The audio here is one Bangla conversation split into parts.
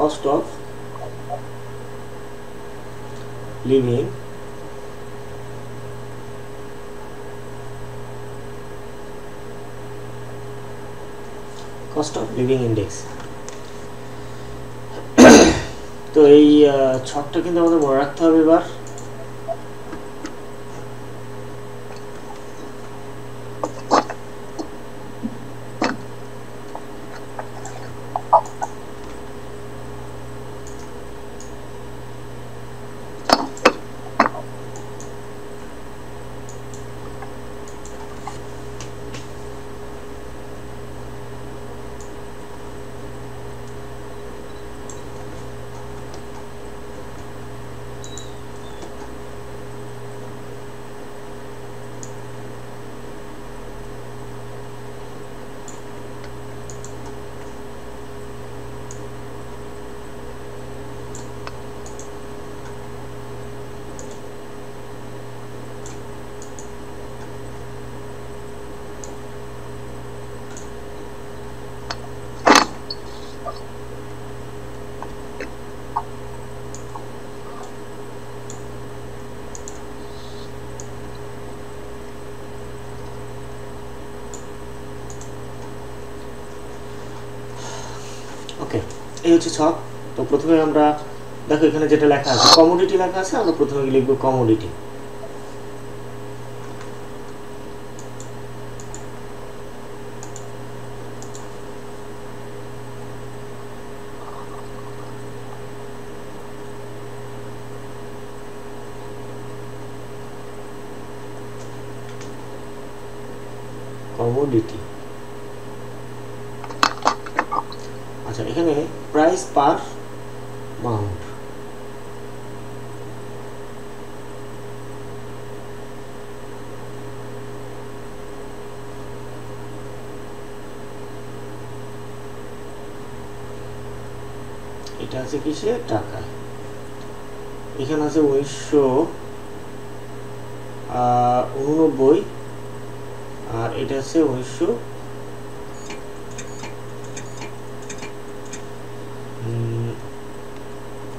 cost of living index। তো এই ছকটা কিন্তু আমাদের মনে রাখতে হবে এবার। ওকে, এই হচ্ছে ছক। তো প্রথমে আমরা দেখো এখানে যেটা লেখা আছে কমোডিটি লেখা আছে, আমরা প্রথমে লিখব কমোডিটি। কমোডিটি। আচ্ছা, এখানে প্রাইস পার মাউন্ট। এটা আছে কিসে? টাকা। এখানে আছে 1989 আর এটা আছে 1900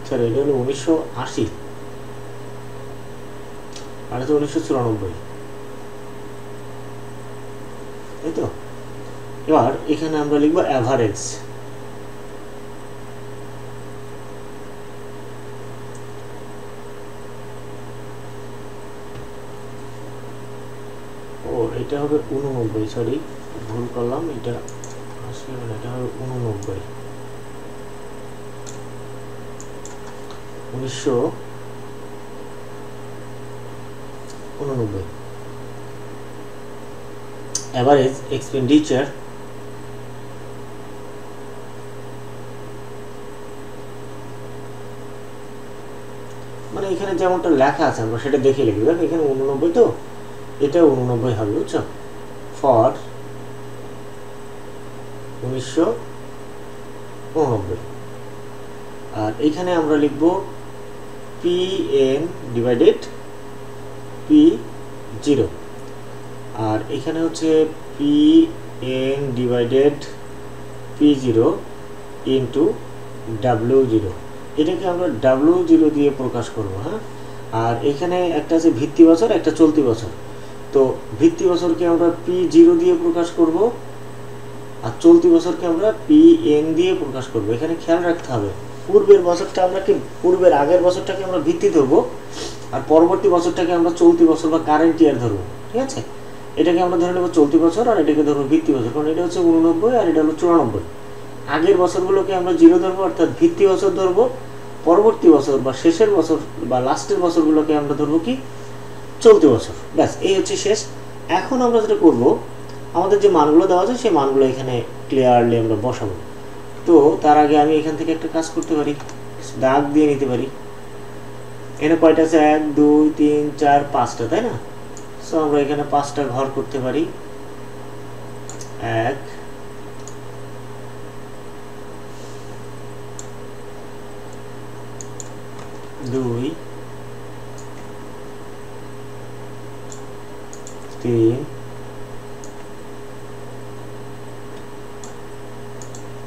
সরি, এটা হলো 1980 আর এটা 1994, তাই তো? এবার এখানে আমরা লিখব অ্যাভারেজ। ও, এটা হবে 89, সরি ভুল করলাম, এটা 80 মানে এটা হবে 89, 1989। অ্যাভারেজ এক্সপেন্ডিচার মানে এখানে যেমনটা লেখা আছে আমরা সেটা দেখে লিখব। দেখো এখানে 89, তো এটা 89 হবে, বুঝছো? ফর 1989। আর এইখানে আমরা লিখব PN ডিভাইডেড P0, আর এখানে হচ্ছে PN divided P0 into W0। এটাকে আমরা W0 দিয়ে প্রকাশ করব। হ্যাঁ, আর এখানে একটা আছে ভিত্তি বছর, একটা চলতি বছর। তো ভিত্তি বছরকে আমরা P0 দিয়ে প্রকাশ করব আর চলতি বছরকে আমরা PN দিয়ে প্রকাশ করব। এখানে খেয়াল রাখতে হবে পূর্বের বছরটা আমরা কি পূর্বের আগের বছরটাকে আমরা ভিত্তি ধরবো আর পরবর্তী বছরটাকে আমরা চলতি বছর বা কারেন্ট ইয়ার ধরবো। ঠিক আছে, এটাকে আমরা ধরে নেব চলতি বছর আর এটাকে ধরবো ভিত্তি বছর, কারণ এটা হচ্ছে 89 আর এটা হলো 94। আগের বছরগুলোকে আমরা 0 ধরবো, অর্থাৎ ভিত্তি বছর ধরবো। পরবর্তী বছর বা শেষের বছর বা লাস্টের বছরগুলোকে আমরা ধরবো কি? চলতি বছর। ব্যাস, এই হচ্ছে শেষ। এখন আমরা যেটা করবো, আমাদের যে মানগুলো দেওয়া আছে সেই মানগুলো এখানে ক্লিয়ারলি আমরা বসাবো। তো তার আগে আমি এখান থেকে একটা কাজ করতে পারি, দাগ দিয়ে নিতে পারি। এখানে কয়টা আছে? 1 2 3 4 5টা, তাই না? সো আমরা এখানে 5টা ঘর করতে পারি। 1 2 3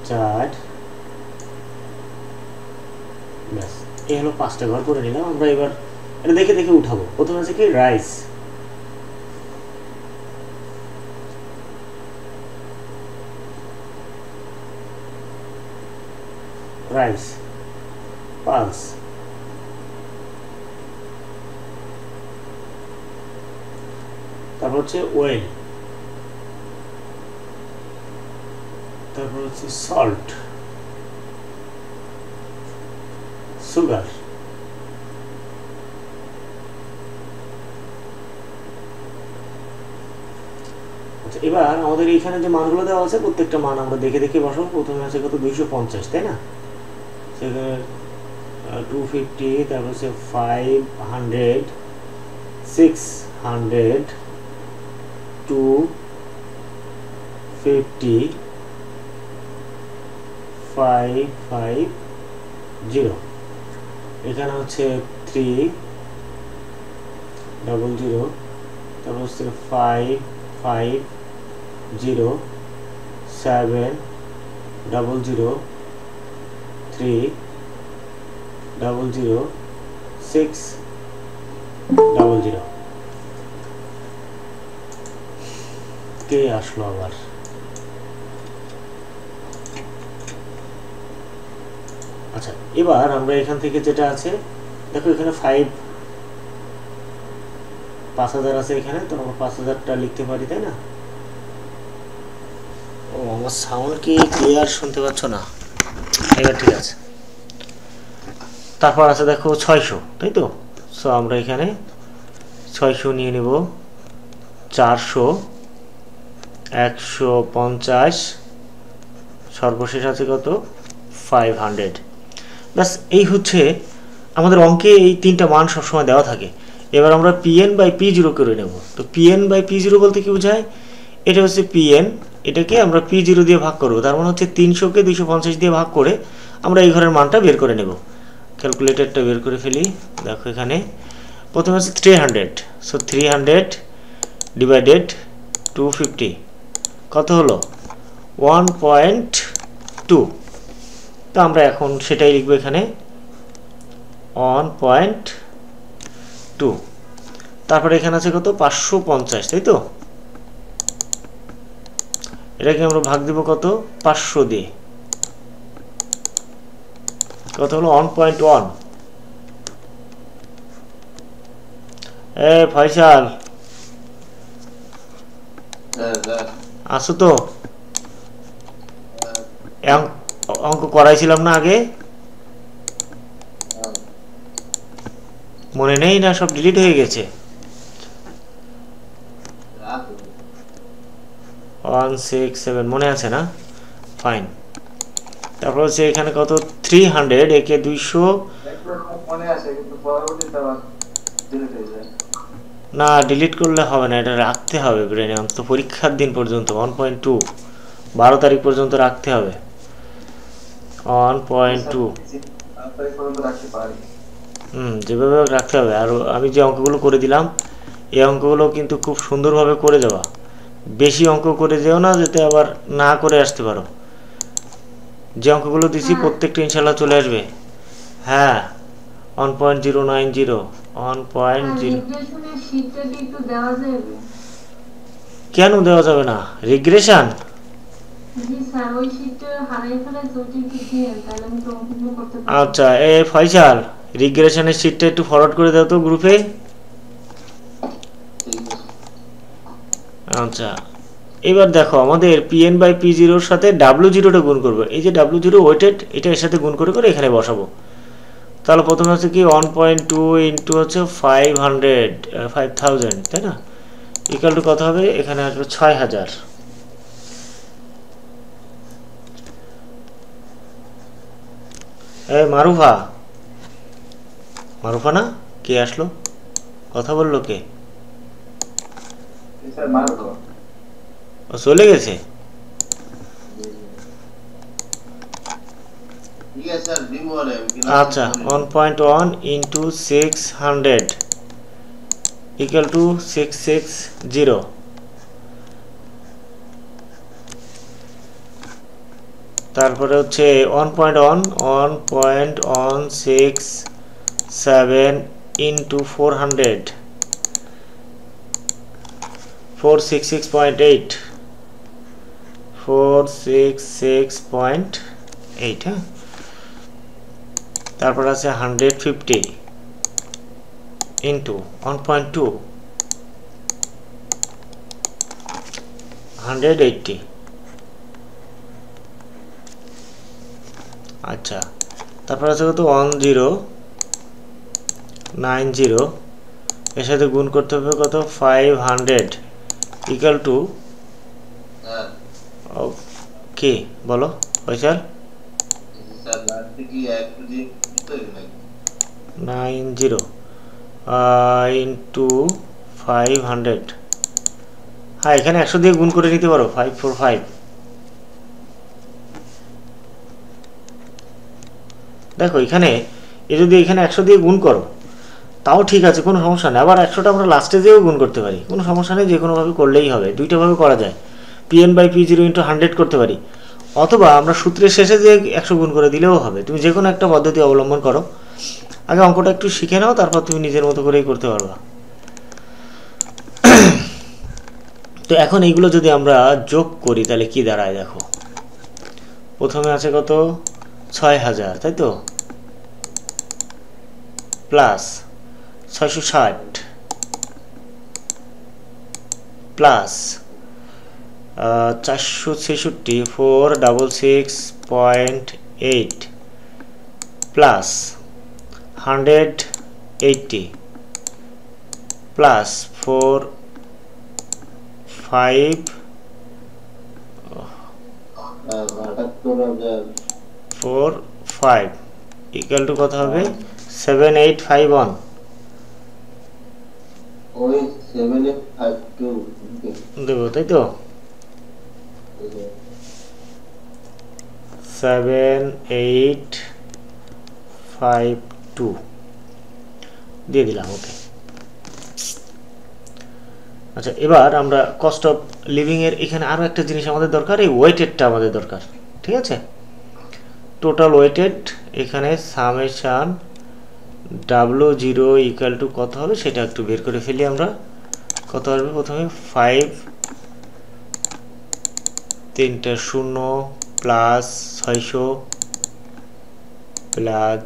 4 ব্যাস, এই হলো 5টা ঘর করে নিলাম। আমরা এবার এটা দেখে দেখে উঠাবো। প্রথমে আছে কি রাইস, রাইস পালস, তারপর হচ্ছে ওয়েল, তারপর হচ্ছে সল্ট, সুগার, আচ্ছা এবার আমাদের এইখানে যে মানগুলো দেওয়া আছে প্রত্যেকটা মান আমরা দেখে দেখে বসাবো। প্রথমে আছে কত 250, তাই না? সেখানে 250, তারপর হচ্ছে 500, 600, 250, 550, এখানে হচ্ছে 300, তারপর হচ্ছে 550, 700, 300, 600। কে আসলো আবার? আচ্ছা এবার আমরা এখান থেকে যেটা আছে দেখো, এখানে 5000 আছে এখানে, তো আমরা 5000টা লিখতে পারি, তাই না? ও আমার সাউন্ড কি ক্লিয়ার শুনতে পাচ্ছ না? এবার ঠিক আছে। তারপর আছে দেখো 600, তাই তো? সো আমরা এখানে 600 নিয়ে নেব, 400, 150, সর্বশেষ আছে কত 500। ব্যাস, এই হচ্ছে আমাদের অঙ্কে এই 3টা মান সবসময় দেওয়া থাকে। এবার আমরা পিএন বাই পি0 করে নেব। তো পিএন বাই পি0 বলতে কি বোঝায়? এটা হচ্ছে পিএন, এটাকে আমরা পি0 দিয়ে ভাগ করব, তার মানে হচ্ছে 300কে 250 দিয়ে ভাগ করে আমরা এই ঘরের মানটা বের করে নেব। ক্যালকুলেটরটা বের করে ফেলি। দেখো এখানে প্রথমে হচ্ছে 300, সো 300 ডিভাইডেড 250 কত হলো 1.2। তো আমরা এখন সেটাই লিখবো এখানে 1.2। তারপরে এখানে আছে কত 550, তাই তো? এটাকে আমরা ভাগ দিব কত 500 দিয়ে, কত হলো 1.1। ফয়সাল আসো তো? অঙ্ক করাইছিলাম না আগে, মনে নেই না? সব ডিলিট হয়ে গেছে। 167 মনে আছে না? ফাইন। তারপর হচ্ছে এখানে কত 300, একে 200 না, ডিলিট করলে হবে না, এটা রাখতে হবে ব্রেনে অন্তত পরীক্ষার দিন পর্যন্ত। 1.2 12 তারিখ পর্যন্ত রাখতে হবে। 1.2 যেভাবে রাখতে হবে। আর আমি যে অঙ্কগুলো করে দিলাম এই অঙ্কগুলো কিন্তু খুব সুন্দরভাবে করে যাওয়া, বেশি অঙ্ক করে যেও না যাতে আবার না করে আসতে পারো। যে অঙ্কগুলো দিছি প্রত্যেকটা ইনশাল্লাহ চলে আসবে। হ্যাঁ 1.090 1.0 কেন দেওয়া যাবে না? রিগ্রেশন আচ্ছা ফয়সাল, রিগ্রেশনের শীটটা একটু ফরওয়ার্ড করে দাও তো গ্রুপে। আচ্ছা এবার দেখো আমাদের পিএন বাই পি0 এর সাথে W0টা গুণ করব। এই যে W0 ওয়েটেড, এটা এর সাথে গুণ করে করে এখানে বসাবো। তাহলে প্রথমে হচ্ছে কি 1.2 ইন্টু হচ্ছে 5000, তাই না? ইকুয়াল টু কত হবে? এখানে আসবে 6000। মারুফা, মারুফা না? কে আসলো? কথা বললো কে? চলে গেছে? আচ্ছা 1.1 ইন্টু 600 ইকুয়াল টু 660। তারপরে হচ্ছে 1.167 ইন্টু 400 466.8 466.8 হ্যাঁ। তারপর আছে 150 ইন্টু 1.2 180। আচ্ছা, তারপর আছে কত 1090, এর সাথে গুণ করতে হবে কত 500 ইকুয়াল টু কি বলো পয়সার 90 ইন্টু 500। হ্যাঁ, এখানে 100 দিয়ে গুণ করে নিতে পারো 545। দেখো এখানে যদি এখানে 100 দিয়ে গুণ করো তাও ঠিক আছে, কোনো সমস্যা নেই। আবার 100টা আমরা লাস্টে যেও গুণ করতে পারি, কোনো সমস্যা নেই, যে কোনোভাবে করলেই হবে। দুইটাভাবে করা যায়, pn/p0 ইন্টু 100 করতে পারি, অথবা আমরা সূত্রের শেষে যে 100 গুণ করে দিলেও হবে। তুমি যে কোনো একটা পদ্ধতি অবলম্বন করো। আগে অঙ্কটা একটু শিখে নাও, তারপর তুমি নিজের মতো করেই করতে পারবা। তো এখন এইগুলো যদি আমরা যোগ করি তাহলে কি দাঁড়ায় দেখো। প্রথমে আছে কত 6000, তাই তো, plus 660 plus 466 466.8 plus 180 plus 45 equal to কত হবে 7851 দেবো, তাই তো 7852 দিয়ে দিলাম। ওকে, আচ্ছা, এবার আমরা কস্ট অফ লিভিং এর এখানে আরো একটা জিনিস আমাদের দরকার, এই ওয়েটেডটা আমাদের দরকার। ঠিক আছে, টোটাল ওয়েটেড এখানে সামেশন W0 ইকুয়াল টু কত হবে সেটা একটু বের করে ফেলি আমরা। কত আসবে, প্রথমে 5 3টা 0 প্লাস 600 প্লাস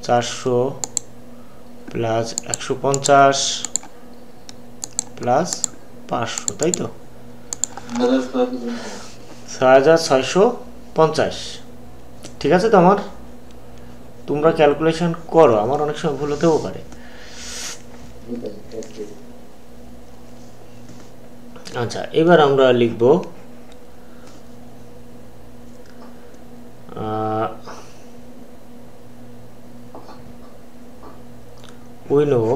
400 প্লাস 150 প্লাস 500, তাই তো 6650। ঠিক আছে তো আমার, তোমরা ক্যালকুলেশন করো, আমার অনেক সময় ভুল হতেও পারে। আচ্ছা, এবার আমরা লিখব we know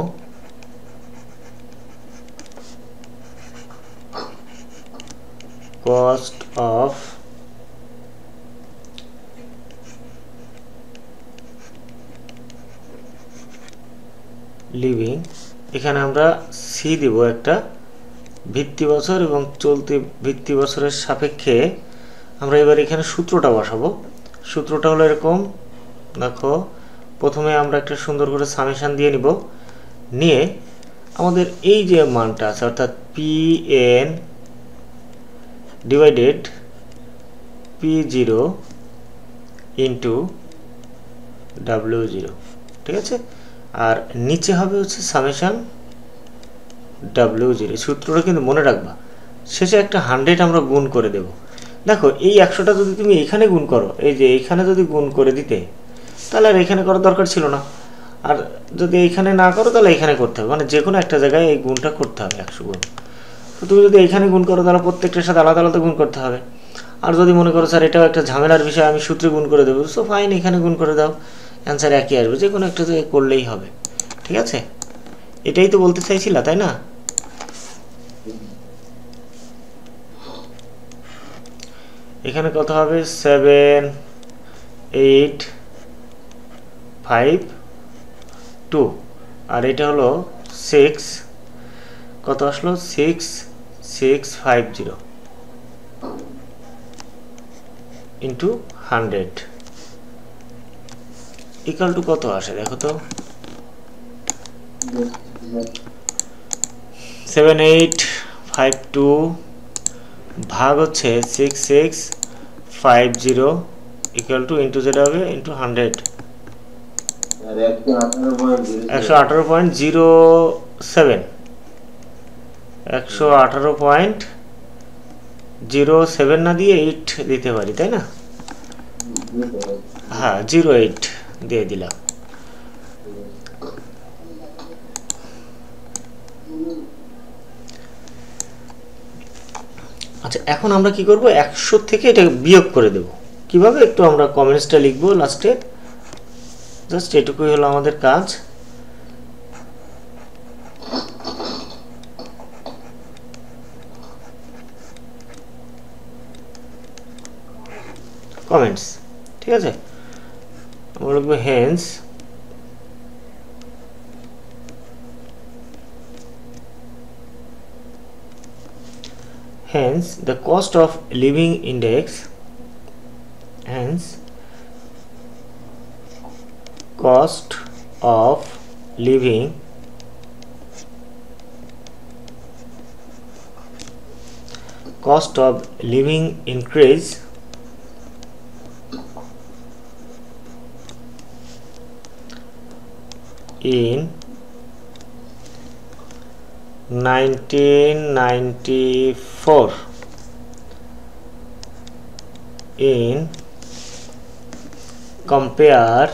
cost of living. এখানে আমরা সি দিব একটা ভিত্তি বছর এবং চলতি ভিত্তি বছরের সাপেক্ষে আমরা এবার এখানে সূত্রটা বসাবো। সূত্রটা হলো এরকম, দেখো প্রথমে আমরা একটা সুন্দর করে সামেশন দিয়ে নিব, নিয়ে আমাদের এই যে মানটা আছে অর্থাৎ pn divided p0 into w0, ঠিক আছে, আর নিচে হবে হচ্ছে সামেশন w0। সূত্রটা কিন্তু মনে রাখবা, শেষে একটা 100 আমরা গুণ করে দেব। দেখো এই 100টা যদি তুমি এখানে গুণ করো, এই যে এইখানে যদি গুণ করে দিতে তাহলে আর এখানে করার দরকার ছিল না, আর যদি এইখানে না করো তাহলে এখানে করতে হবে, মানে যে কোনো একটা জায়গায় এই গুণটা করতে হবে 100 গুণ। তো তুমি যদি এইখানে গুণ করো তাহলে প্রত্যেকটার সাথে আলাদা আলাদা গুণ করতে হবে। আর যদি মনে করো স্যার এটাও একটা ঝামেলার বিষয়, আমি সূত্রে গুণ করে দেবো, সো ফাইন, এখানে গুণ করে দাও, অ্যান্সার একই আসবে, যে কোনো একটা জায়গায় করলেই হবে। ঠিক আছে, এটাই তো বলতে চাইছিলা, তাই না? এখানে কত হবে 7852, আর এটা হলো 6, কত আসলো 6650। ইন্টু 100 ইকুয়াল টু কত আসে দেখো তো, 7852 ভাগ হচ্ছে 6650 ইকুয়াল টু ইন্টু যেটা হবে ইন্টু 100, 118.07 118.07 না দিয়ে 8 দিতে পারি, তাই না? হ্যাঁ 08 দিয়ে দিলাম। আচ্ছা এখন আমরা কি করব, 100 থেকে এটা বিয়োগ করে দেব। কিভাবে একটু আমরা কমেন্টসটা লিখবো লাস্টে, জাস্ট এটুকুই হলো আমাদের কাজ। কমেন্টস, ঠিক আছে, আমরা লিখবো Haynes the cost of living index, hence cost of living increase in 1994 in compare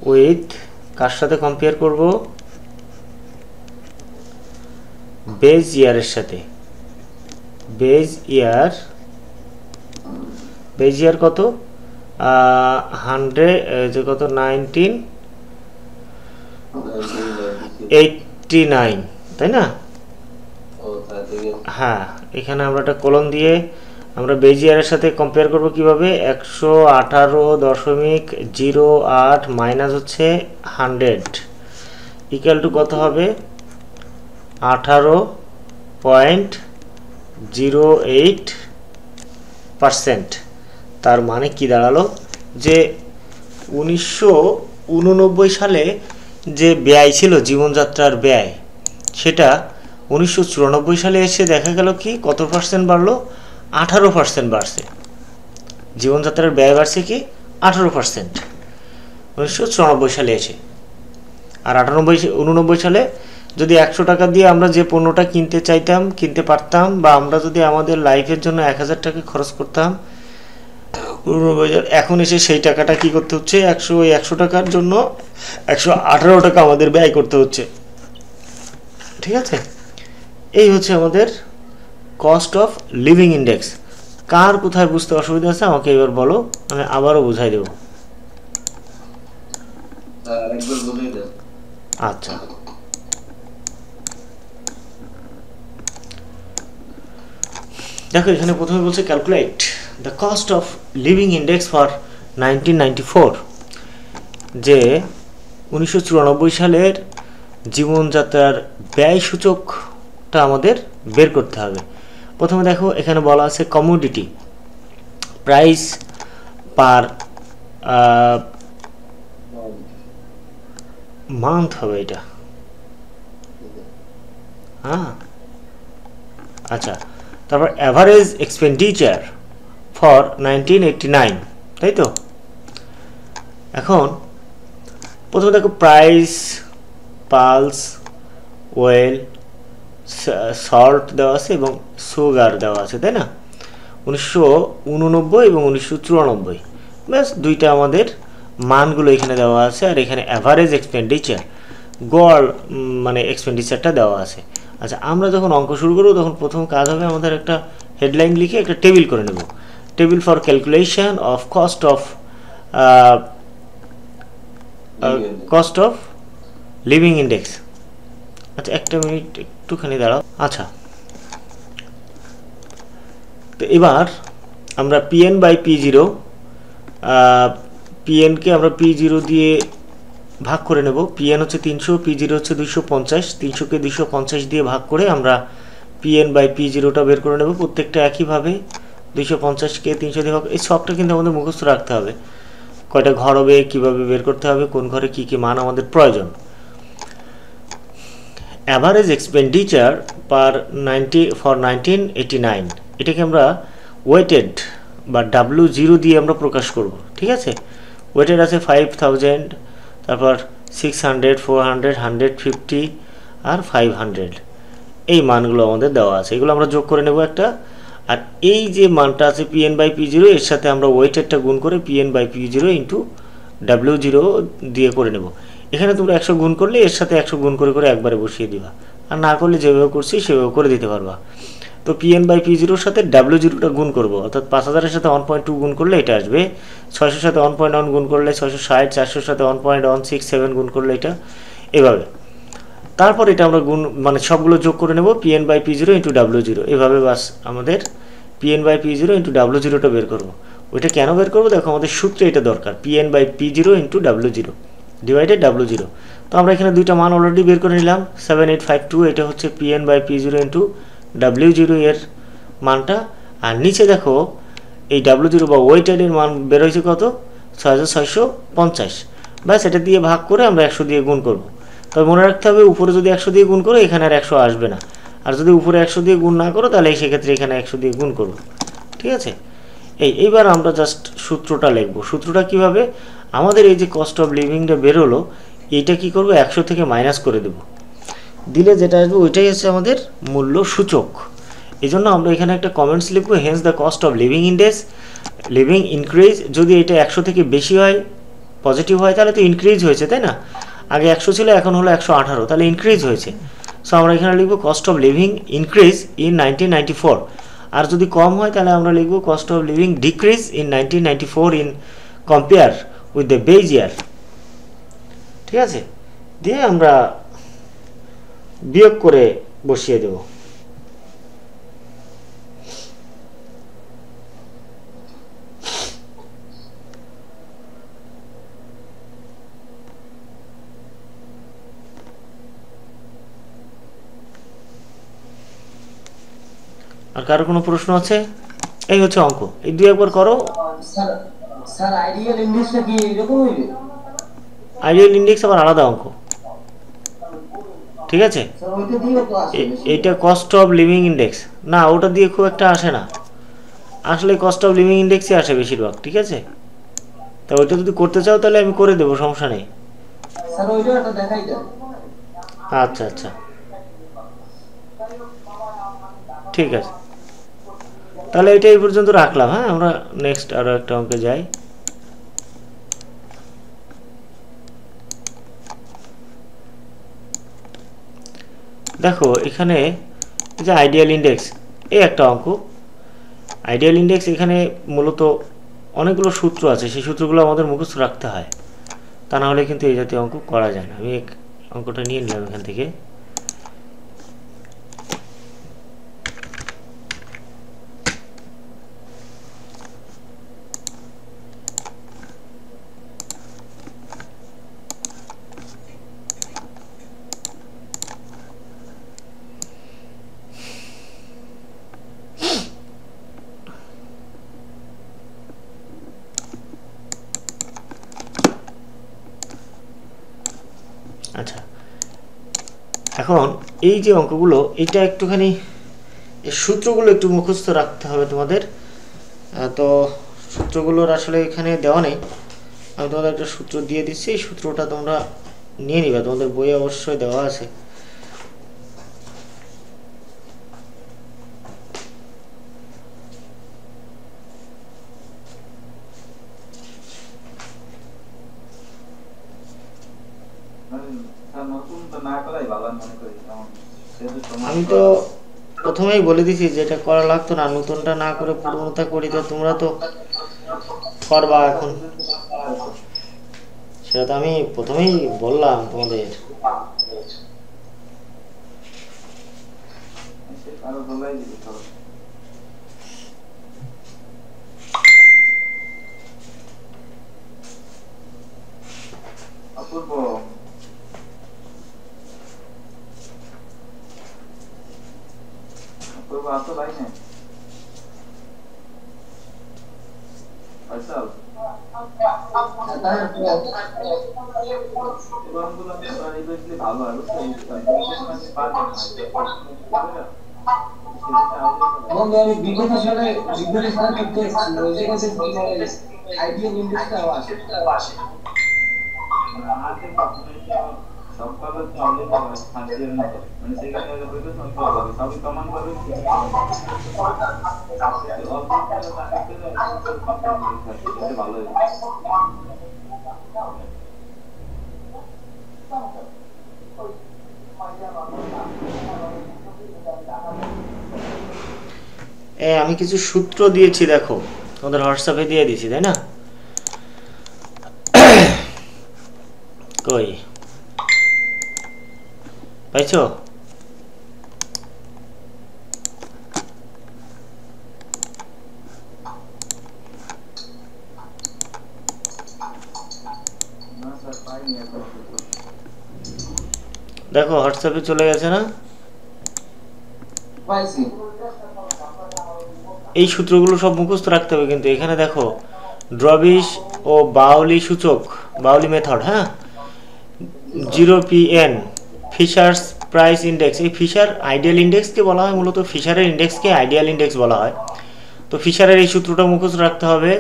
with, কার সাথে কম্পেয়ার করব, বেজ ইয়ারের সাথে। বেজ ইয়ার কত, 100 যে কত 1989, তাই না? হ্যাঁ এখানে আমরা একটা কলম দিয়ে আমরা বেজ ইয়ারের সাথে কম্পেয়ার করব কিভাবে, 118.08 মাইনাস হচ্ছে 100 ইকুয়াল টু কত হবে, 18.08%। তার মানে কি দাঁড়ালো, যে 1989 সালে যে ব্যয় ছিল জীবনযাত্রার ব্যয়, সেটা 1994 সালে এসে দেখা গেল কি কত পার্সেন্ট বাড়লো, 18% বাড়ছে। জীবনযাত্রার ব্যয় বাড়ছে কি 18% 1994 সালে এসে। আর 89 সালে যদি 100 টাকা দিয়ে আমরা যে পণ্যটা কিনতে চাইতাম, কিনতে পারতাম, বা আমরা যদি আমাদের লাইফের জন্য 1000 টাকা খরচ করতাম, এখন এসে সেই টাকাটা কি করতে হচ্ছে, 100 টাকার জন্য 118 টাকা আমাদের ব্যয় করতে হচ্ছে। ঠিক আছে, এই হচ্ছে আমাদের কস্ট অফ লিভিং ইন্ডেক্স। কার কোথায় বুঝতে অসুবিধা আছে আমাকে এবার বলো, আমি আবারও বুঝাই দেব। আচ্ছা দেখো এখানে প্রথমে বলছে calculate the cost of living index for 1994, যে 1994 সালের জীবনযাত্রার ব্যয় সূচকটা আমাদের বের করতে হবে। প্রথমে দেখো এখানে বলা আছে কমোডিটি প্রাইস পার মান্থ হবে এটা, হ্যাঁ আচ্ছা। তারপর অ্যাভারেজ এক্সপেন্ডিচার ফর 1989, তাই তো। এখন প্রথমে দেখো প্রাইস, পালস, ওয়েল, সল্ট দেওয়া আছে এবং সুগার দেওয়া আছে, তাই না। 1989 এবং 1994, ব্যাস দুইটা আমাদের মানগুলো এখানে দেওয়া আছে। আর এখানে অ্যাভারেজ এক্সপেন্ডিচার, গড় মানে এক্সপেন্ডিচারটা দেওয়া আছে। আচ্ছা আমরা যখন অঙ্ক শুরু করবো তখন প্রথম কাজ হবে আমাদের একটা হেডলাইন লিখে একটা টেবিল করে নেব, table for calculation of cost of living index. আচ্ছা একটা মিনিট একটুখানি দাঁড়াও। আচ্ছা তো এবার আমরা পিএন বাই P0, পিএনকে আমরা P0 দিয়ে ভাগ করে নেব। পিএন হচ্ছে 300, P0 হচ্ছে 250, 300কে 250 দিয়ে ভাগ করে আমরা পিএন বাই পি জিরোটা বের করে নেব প্রত্যেকটা একইভাবে 250কে 300 দিয়ে ভাগ। এই ছকটা কিন্তু আমাদের মুখস্থ রাখতে হবে, কয়টা ঘর হবে, কীভাবে বের করতে হবে, কোন ঘরে কী কী মান আমাদের প্রয়োজন। অ্যাভারেজ এক্সপেন্ডিচার পার 1989, এটাকে আমরা ওয়েটেড বা W0 দিয়ে আমরা প্রকাশ করব, ঠিক আছে। ওয়েটেড আছে 5000, তারপর 600, 400, 150 আর 500, এই মানগুলো আমাদের দেওয়া আছে, এগুলো আমরা যোগ করে নেব একটা। আর এই যে মানটা আছে পিএন বাই পি জিরো, এর সাথে আমরা ওয়েটেডটা গুণ করে PN by P zero into W0 দিয়ে করে নেব। এখানে তোমরা 100 গুণ করলে এর সাথে 100 গুণ করে করে একবারে বসিয়ে দিবা, আর না করলে যেভাবে করছি সেভাবে করে দিতে পারবা। তো পিএন বাই পি জিরোর সাথে W0টা গুণ করবো, অর্থাৎ 5000-এর সাথে 1.2 গুণ করলে এটা আসবে, 600-এর সাথে 1.1 গুণ করলে 660, 400-এর সাথে 1.167 গুণ করলে এটা, এভাবে। তারপর এটা আমরা গুণ মানে সবগুলো যোগ করে নেব, PN by P zero into W0, এভাবে বাস আমাদের PN by P zero into W0টা বের করবো। ওইটা কেন বের করবো দেখো, আমাদের সূত্রে এটা দরকার, PN by P zero into W0 divided W0। তো আমরা এখানে দুইটা মান অলরেডি বের করে নিলাম, 7852, এটা হচ্ছে PN by P zero into W0 এর মানটা। আর নিচে দেখো এই W0 বা ওয়েটেডের মান বের হয়েছে কত, 6650, ব্যাস এটা দিয়ে ভাগ করে আমরা 100 দিয়ে গুণ করব। তবে মনে রাখতে হবে উপরে যদি 100 দিয়ে গুণ করো এখানে আর 100 আসবে না, আর যদি উপরে 100 দিয়ে গুণ না করো তাহলে সেক্ষেত্রে এখানে 100 দিয়ে গুণ করবো, ঠিক আছে। এইবার আমরা জাস্ট সূত্রটা লিখবো। সূত্রটা কিভাবে, আমাদের এই যে কস্ট অফ লিভিংটা বেরোলো, এইটা কি করব, 100 থেকে মাইনাস করে দেব, দিলে যেটা আসবে ওইটাই হচ্ছে আমাদের মূল্য সূচক। এই জন্য আমরা এখানে একটা কমেন্টস লিখবো, hence the cost of living index living increase. যদি এটা 100 থেকে বেশি হয়, পজিটিভ হয়, তাহলে তো ইনক্রিজ হয়েছে, তাই না। আগে 100 ছিল, এখন হলো 118, তাহলে ইনক্রিজ হয়েছে। সো আমরা এখানে লিখবো cost of living increase in 1994। আর যদি কম হয় তাহলে আমরা লিখবো cost of living decrease in 1994 in compare with the base year, ঠিক আছে। দিয়ে আমরা বিয়োগ করে বসিয়ে দেব। আর কারো কোনো প্রশ্ন আছে? এই হচ্ছে অঙ্ক, এই দুই একবার করো। স্যার আইডিয়াল ইন্ডেক্সটা কি এরকম হইবে? আইডিয়াল ইন্ডেক্স আবার আলাদা অঙ্ক, ঠিক আছে। স্যার ওইটা দিও তো আসে এইটা কস্ট অফ লিভিং ইন্ডেক্স না, ওটা দিয়ে খুব একটা আসে না, আসলে কস্ট অফ লিভিং ইন্ডেক্সই আসে বেশিরভাগ, ঠিক আছে। তা ওইটা যদি করতে চাও তাহলে আমি করে দেবো, সমস্যা নেই। স্যার ওইটা একটা দেখাই দেন। আচ্ছা আচ্ছা, ঠিক আছে, তাহলে এটা এই পর্যন্ত রাখলাম। হ্যাঁ, আমরা নেক্সট আরো একটা অঙ্কে যাই। দেখো এখানে যে আইডিয়াল ইন্ডেক্স, এই একটা অঙ্ক। আইডিয়াল ইন্ডেক্স এখানে মূলত অনেকগুলো সূত্র আছে, সেই সূত্রগুলো আমাদের মুখস্থ রাখতে হয়, তা না হলে কিন্তু এই জাতীয় অঙ্ক করা যায় না। আমি অঙ্কটা নিয়ে নিলাম এখান থেকে। আচ্ছা, এখন এই যে অঙ্কগুলো, এটা একটুখানি এই সূত্রগুলো একটু মুখস্থ রাখতে হবে তোমাদের। তো সূত্রগুলোর আসলে এখানে দেওয়া নেই, আমি তোমাদের একটা সূত্র দিয়ে দিচ্ছি, এই সূত্রটা তোমরা নিয়ে নিবা, তোমাদের বইয়ে অবশ্যই দেওয়া আছে। আমি তো প্রথমেই বলে দিছি যে এটা করা লাগতো না, নতুনটা না করে পুরোনোটা করি, তো তোমরা তো করবা এখন, সেটা তো আমি প্রথমেই বললাম তোমাদের। বন্ধু আমি বিগত সালে করতে এসেছিল ওই জায়গাতে আইডিয়াল ইন্ডেক্সটাও আসে। আমি কিছু সূত্র দিয়েছি, দেখো তোমাদের হোয়াটসঅ্যাপে দিয়ে দিয়েছি, তাই না? কই পাইছো? দেখো হোয়াটসঅ্যাপে চলে গেছে না? পাইছি। এই সূত্রগুলো সব মুখস্থ রাখতে হবে কিন্তু। এখানে দেখো ড্রবিশ ও বাউলি সূচক, বাউলি মেথড, হ্যাঁ, 0pn ফিশার্স প্রাইস ইন্ডেক্স। এই ফিশার আইডিয়াল ইন্ডেক্সকে বলা হয়, মূলত ফিশারের ইন্ডেক্সকে আইডিয়াল ইন্ডেক্স বলা হয়। তো ফিশারের এই সূত্রটা মুখস্থ রাখতে হবে।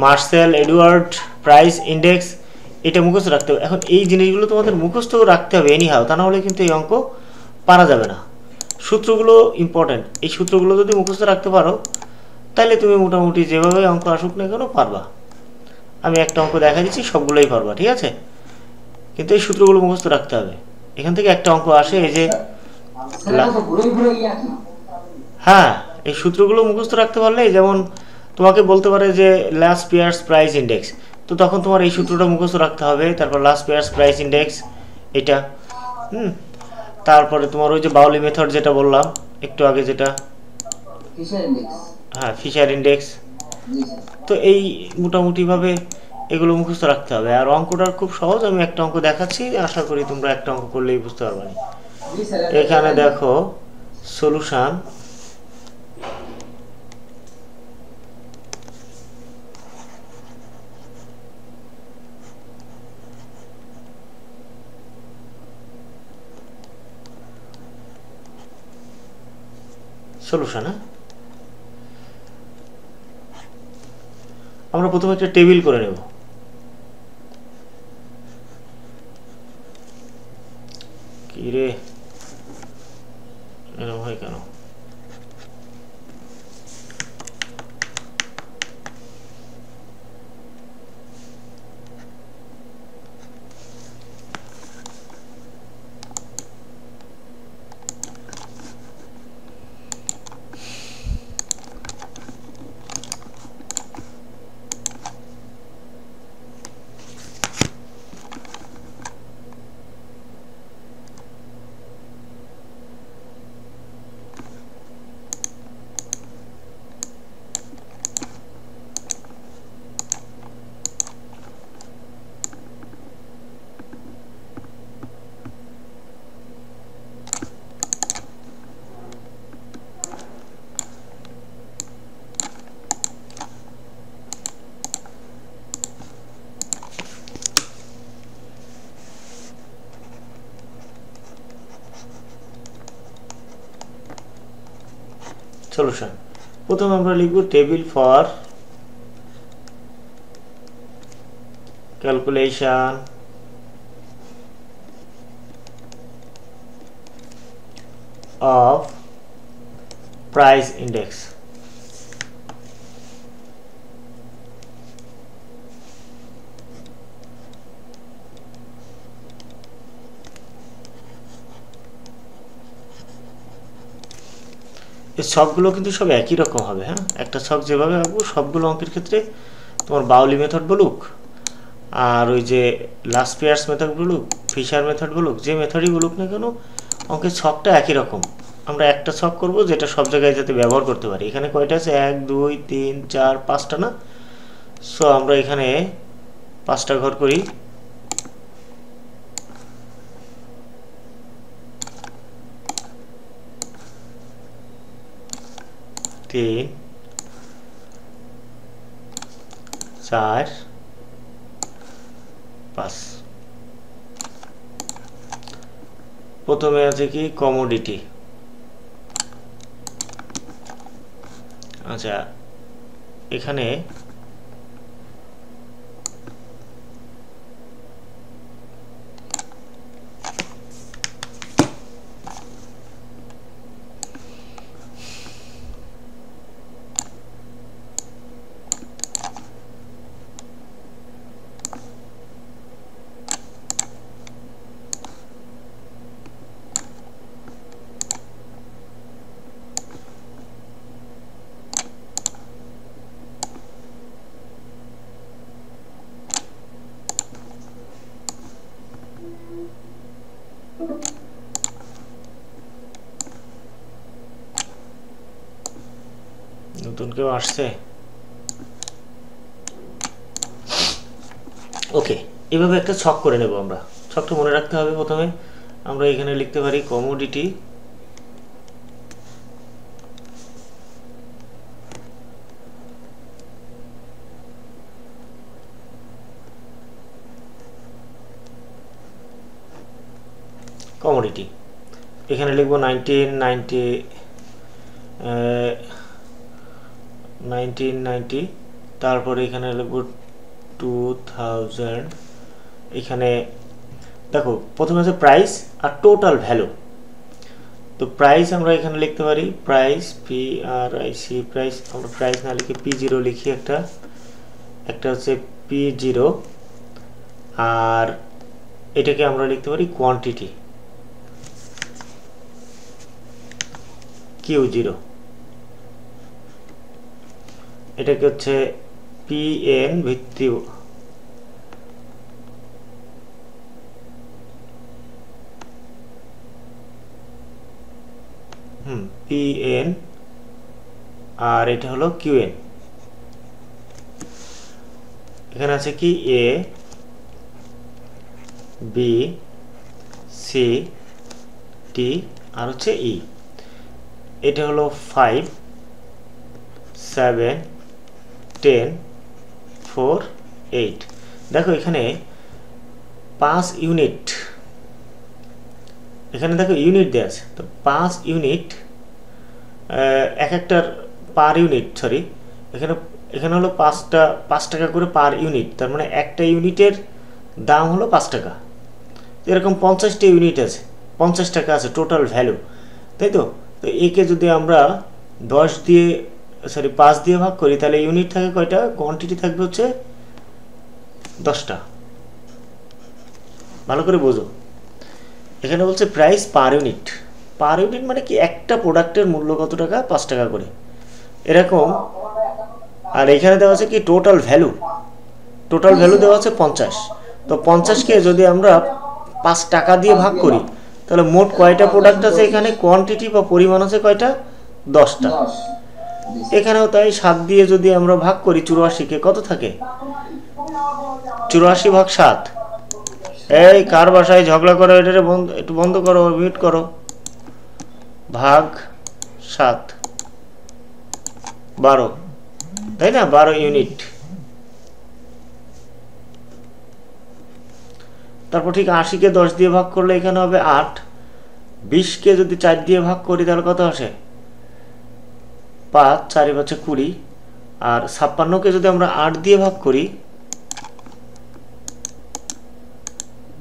মার্সেল এডওয়ার্ড প্রাইস ইন্ডেক্স, এটা মুখস্থ রাখতে হবে। এখন এই জিনিসগুলো তোমাদের মুখস্থ রাখতে হবে এনিহাও, তা না হলে কিন্তু এই অঙ্ক পারা যাবে না। সূত্রগুলো ইম্পর্টেন্ট, এই সূত্রগুলো যদি মুখস্থ রাখতে পারো তাহলে তুমি মোটামুটি যেভাবে অঙ্ক আসুক না কেন পারবা। আমি একটা অঙ্ক দেখা দিচ্ছি, সবগুলোই পারবা, ঠিক আছে? কিন্তু এই সূত্রগুলো মুখস্থ রাখতে হবে। এখান থেকে একটা অঙ্ক আসে, এই যে হ্যাঁ, এই সূত্রগুলো মুখস্থ রাখতে পারলে, যেমন তোমাকে বলতে পারে যে লাস্ট পিয়ার্স প্রাইস ইন্ডেক্স, তো তখন তোমার এই সূত্রটা মুখস্থ রাখতে হবে। তারপর লাস্ট পিয়ার্স প্রাইস ইন্ডেক্স এটা, তারপরে তোমার ওই যে বাউলি মেথড যেটা বললাম একটু আগে, যেটা হ্যাঁ ফিশার ইন্ডেক্স। তো এই মোটামুটিভাবে এগুলো মুখস্থ রাখতে হবে। আর অঙ্কটা খুব সহজ, আমি একটা অঙ্ক দেখাচ্ছি, আশা করি তোমরা একটা অঙ্ক করলেই বুঝতে পারবে। এখানে দেখো সলিউশন, সলিউশন। হ্যাঁ, আমরা প্রথমে একটা টেবিল করে নেব। কি রে এরকম হয় কেন? সলিউশন প্রথমে আমরা লিখব table for calculation of price index। এই সবগুলো কিন্তু সব একই রকম হবে। হ্যাঁ, একটা ছক যেভাবে আঁকবো সবগুলো অঙ্কের ক্ষেত্রে, তোমার বাউলি মেথড বলুক আর ওই যে লাস্ট পিয়ার্স মেথড বলুক, ফিশার মেথড বলুক, যে মেথডই বলুক না কেন, অঙ্কের ছকটা একই রকম। আমরা একটা ছক করব যেটা সব জায়গায় যাতে ব্যবহার করতে পারি। এখানে কয়টা আছে? 1 2 3 4 5টা না? সো আমরা এখানে 5টা ঘর করি। 3 4 5 প্রথমে আছে কি কমোডিটি আচ্ছা এখানে নতুন কেউ আসছে ওকে এভাবে একটা ছক করে নেব আমরা ছকটা মনে রাখতে হবে প্রথমে আমরা এখানে লিখতে পারি কমোডিটি এখানে লিখব 1990 তারপরে এখানে লিখব 2000 এখানে দেখো প্রথমে আছে প্রাইস আর টোটাল ভ্যালু তো প্রাইস আমরা এখানে লিখতে পারি প্রাইস PRIC প্রাইস আমরা প্রাইস না লিখে P0 লিখি একটা হচ্ছে P0 আর এটাকে আমরা লিখতে পারি কোয়ান্টিটি Q0 এটাকে হচ্ছে PN ভিত্তি PN আর এটা হলো QN এখানে আছে কি A B C D আর হচ্ছে E এটা হলো 5 7 10 4 8 দেখো এখানে 5 ইউনিট এখানে দেখো ইউনিট দেয়া আছে তো 5 ইউনিট এক একটার পার ইউনিট সরি এখানে হলো 5 টাকা করে পার ইউনিট তার মানে একটা ইউনিটের দাম হলো 5 টাকা এরকম 50টা ইউনিট আছে 50 টাকা আছে টোটাল ভ্যালু তাই তো তো একে যদি আমরা 10 দিয়ে সরি 5 দিয়ে ভাগ করি তাহলে ইউনিট থাকে কয়টা কোয়ান্টিটি থাকবে হচ্ছে 10টা ভালো করে বোঝো এখানে বলছে প্রাইস পার ইউনিট মানে কি একটা প্রোডাক্টের মূল্য কত টাকা 5 টাকা করে এরকম আর এখানে দেওয়া আছে কি টোটাল ভ্যালু দেওয়া আছে 50 তো 50 কে যদি আমরা 5 টাকা দিয়ে ভাগ করি তাহলে মোট কয়টা প্রোডাক্ট আছে এখানে কোয়ান্টিটি বা পরিমাণ আছে কয়টা 10টা এখানেও তাই 7 দিয়ে যদি আমরা ভাগ করি 84 কে কত থাকে 84 ভাগ 7 এই কার ভাষায় ঝগড়া করো এটারে একটু বন্ধ করো মিউট করো ভাগ 7 12 তাই না 12 ইউনিট তারপর ঠিক 80 কে 10 দিয়ে ভাগ করলে এখানে হবে 8 20 কে যদি 4 দিয়ে ভাগ করি তাহলে কত আসে 5 4 5 20 আর 56 কে যদি আমরা 8 দিয়ে ভাগ করি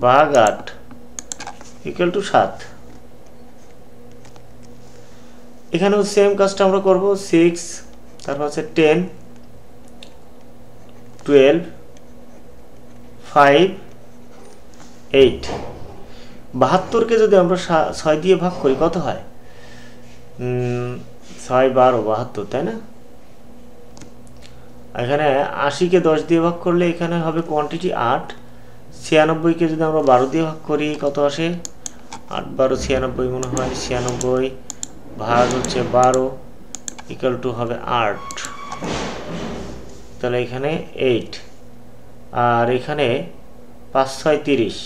ভাগ 8 ইকুয়াল টু 7 এখানেও সেম কাজটা আমরা করব 6 তারপর আছে 10 12 5 8 72 কে যদি আমরা 6 দিয়ে ভাগ করি কত হয় 6 12 72 তাই না এখানে 80 কে 10 দিয়ে ভাগ করলে এখানে হবে কোয়ান্টিটি 8 96 কে যদি আমরা 12 দিয়ে ভাগ করি কত আসে 8 12 96 মনে হয় 96 ভাগ হচ্ছে 12 ইকুয়াল টু হবে 8 তাহলে এখানে 8 আর এখানে 5 6 30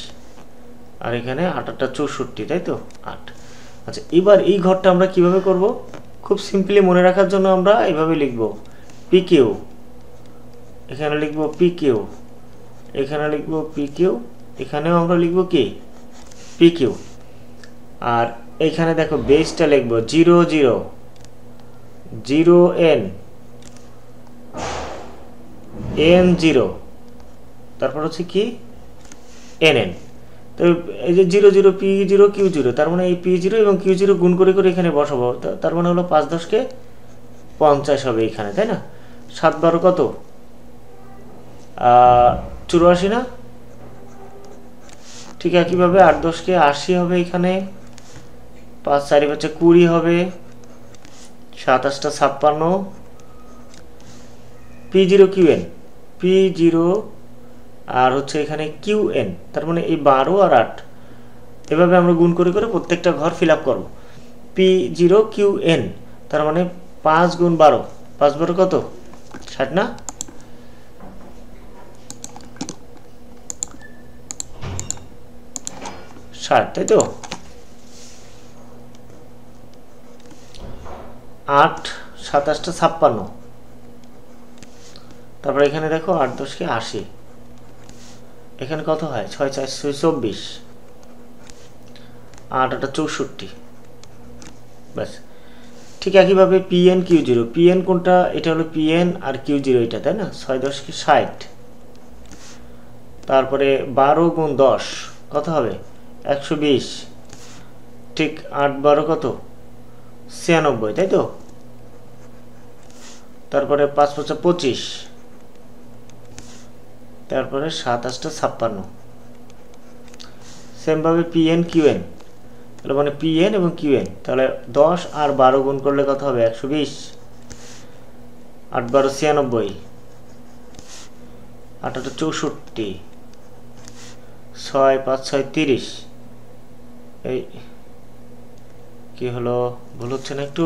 আর এখানে 8 8 64 তাই তো 8 আচ্ছা এবার এই ঘরটা আমরা কিভাবে করব খুব সিম্পলি মনে রাখার জন্য আমরা এইভাবে লিখব পি কিউ, এখানে লিখব পি কিউ, এখানে লিখব পি কিউ, এখানেও আমরা লিখব কি পি কিউ। আর এইখানে দেখো বেসটা লিখব 0 0 0 n n 0, তারপর হচ্ছে কি nn। তো এই যে 0 0 পি 0 কিউ 0, তার মানে এই পি 0 এবং কিউ 0 গুণ করে করে এখানে বসাবো, তার মানে হলো 5 10 কে 50 হবে এখানে, তাই না? 7 12 কত 84 না? ঠিক একইভাবে 8 10 কে 80 হবে এখানে, 5 4 5 20 হবে, 7 8 56, P0 QN, P0 আর হচ্ছে এখানে QN, তার মানে এই 12 আর 8 এভাবে আমরা গুণ করে করে প্রত্যেকটা ঘর ফিল আপ করবো। P0 QN, তার মানে 5 গুণ 12, 5 12 কত 60 না? তাই তো 8 7 8 56, তারপর এখানে দেখো 8 10 কে 80, এখানে কত হয় 6 4 24, 8 8 64, ব্যাস। ঠিক একইভাবে PN Q0, PN কোনটা? এটা হলো PN আর Q0 এটা, তাই না? 6 10 কে 60, তারপরে 12 গুণ 10 কত হবে 120, ঠিক 8 12 কত 96, তাই তো? তারপরে 5 5 25, তারপরে 7 8 56, সেম ভাবে PN QN, তাহলে মানে PN এবং QN, তাহলে 10 আর 12 গুণ করলে কত হবে 120, 8 12 96, 8 8 64, 6 5 6 30, এই কি হলো ভুল হচ্ছে না একটু?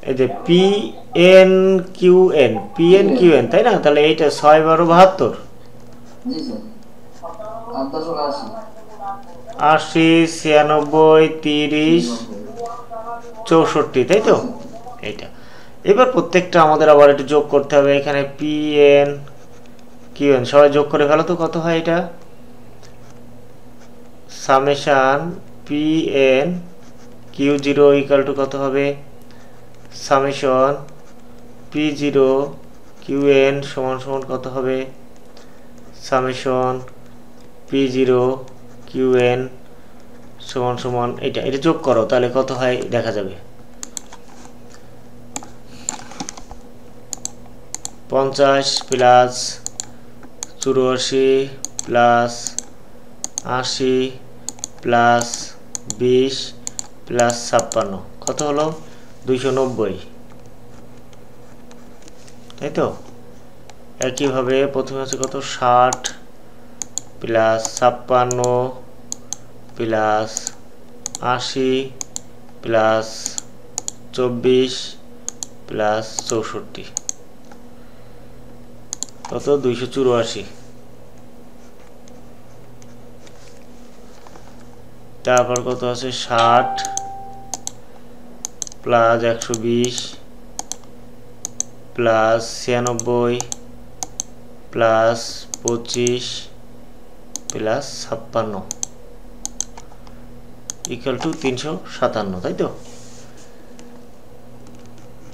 এই যে PN QN, PN QN, তাই না? তাহলে এইটা 6 12 72, 80 96 30 64, তাই তো? এইটা এবার প্রত্যেকটা আমাদের আবার একটু যোগ করতে হবে। এখানে PN QN সবাই যোগ করে ফেলো তো, কত হয় এটা? Summation PN Q0 equal to কত হবে? সামেশন P0 QN সমান সমান কত হবে? সামেশন P0 QN সমান সমান এটা যোগ করো, তাহলে কত হয় দেখা যাবে। 50 প্লাস 84 প্লাস 80 প্লাস 20 প্লাস 56 কত হলো 290, তাই তো? একইভাবে প্রথমে আছে কত 60 প্লাস 56 প্লাস 80 প্লাস 24 প্লাস 64 কত 284। তারপর কত আছে 60 plus 120 plus 96 plus 25 plus 56 equal to 357, তাই তো?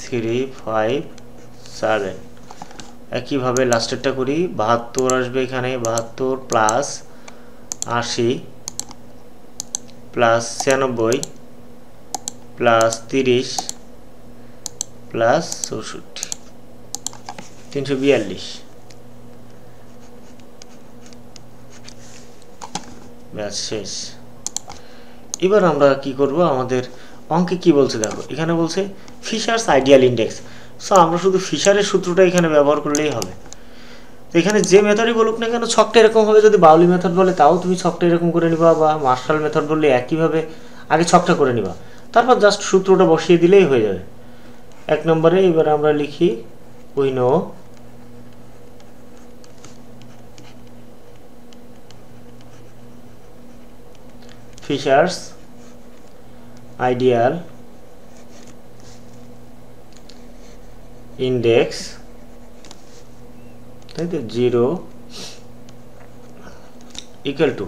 357। একইভাবে লাস্টেরটা করি, 72 আসবে এখানে, 72 প্লাস 80 প্লাস 96 প্লাস 30 প্লাস 64, 342, ব্যাস শেষ। এবার আমরা কি করব, আমাদের অঙ্কে কি বলছে দেখো, এখানে বলছে ফিশারস আইডিয়াল ইন্ডেক্স। সো আমরা শুধু ফিশারের সূত্রটা এখানে ব্যবহার করলেই হবে। তো এখানে যে মেথডই বলুক না কেন, ছকটা এরকম হবে। যদি বাউলি মেথড বলে তাও তুমি ছকটা এরকম করে নিবা, বা মার্শাল মেথড বললে একইভাবে আগে ছকটা করে নিবা, তারপর জাস্ট সূত্রটা বসিয়ে দিলেই হয়ে যাবে। 1 নম্বরে এবার আমরা লিখি we know Fisher's ideal index, তাই তো, 0 ইকুয়াল টু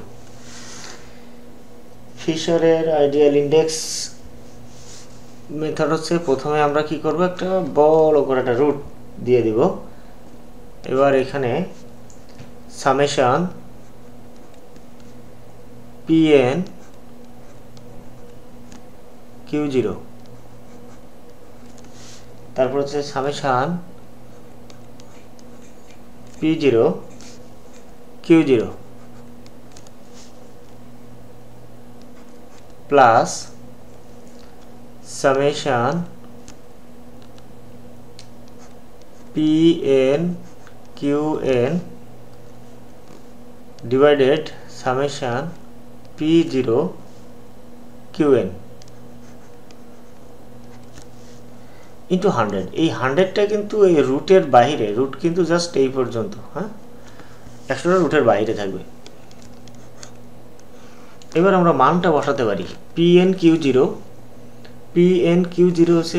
ফিশারের আইডিয়াল ইন্ডেক্স মেথড হচ্ছে প্রথমে আমরা কি করব, একটা বড় করে একটা রুট দিয়ে দিব। এবার এখানে সামেশন pn q0, তারপর হচ্ছে summation p0 q0 plus summation pn qn divided summation p0 qn into 100। এই 100টা কিন্তু এই রুটের বাইরে, রুট কিন্তু জাস্ট এই পর্যন্ত, হ্যাঁ, 100টা রুটের বাইরে থাকবে। এবার আমরা মানটা বসাতে পারি। pn q0 হচ্ছে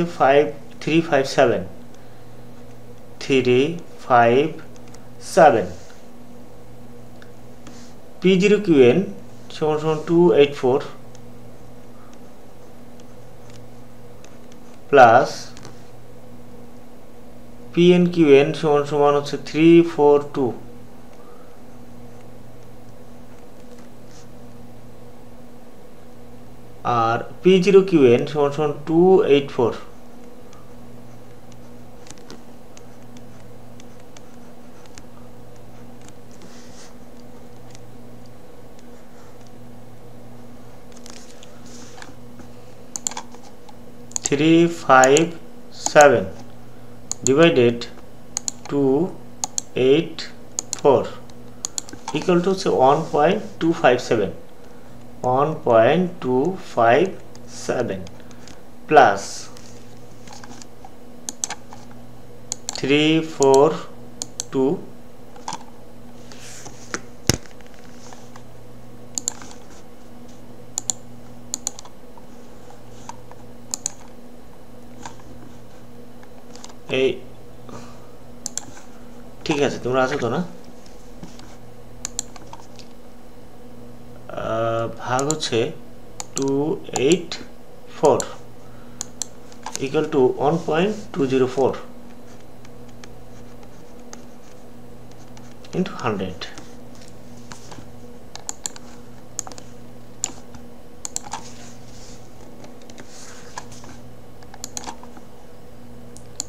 357 p0 qn সমান 284 প্লাস pn qn সমান হচ্ছে 342 আর p0 qn সমান 284 357 divided 284 equal to হচ্ছে 1.257 plus 342 এই ঠিক আছে, তোমরা আছো তো না? ভাগ হচ্ছে 284 equal to 1.204 into 100।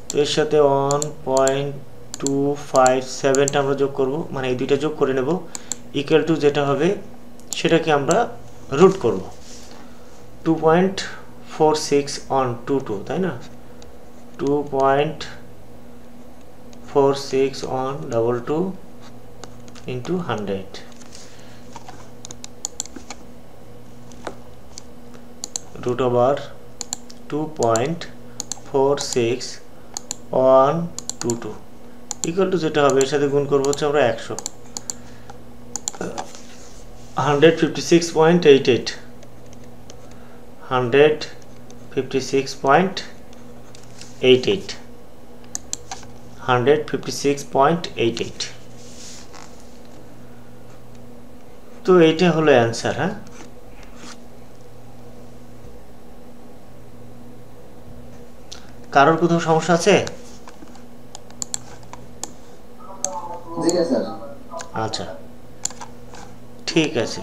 তো এর সাথে 1.257টা আমরা যোগ করব, মানে এই দুইটা যোগ করে নেব, ইকুয়াল টু যেটা হবে সেটাকে আমরা রুট করব 2.46 on 22, তাই না? 2.46 on 22 into 100 root over 2.46 on 22 equal to যেটা হবে এর সাথে গুণ করব হচ্ছে আমরা 100 156.88 156.88 তো এইটা হলো অ্যান্সার। হ্যাঁ, কারোর কোথাও সমস্যা আছে? আচ্ছা, ঠিক আছে।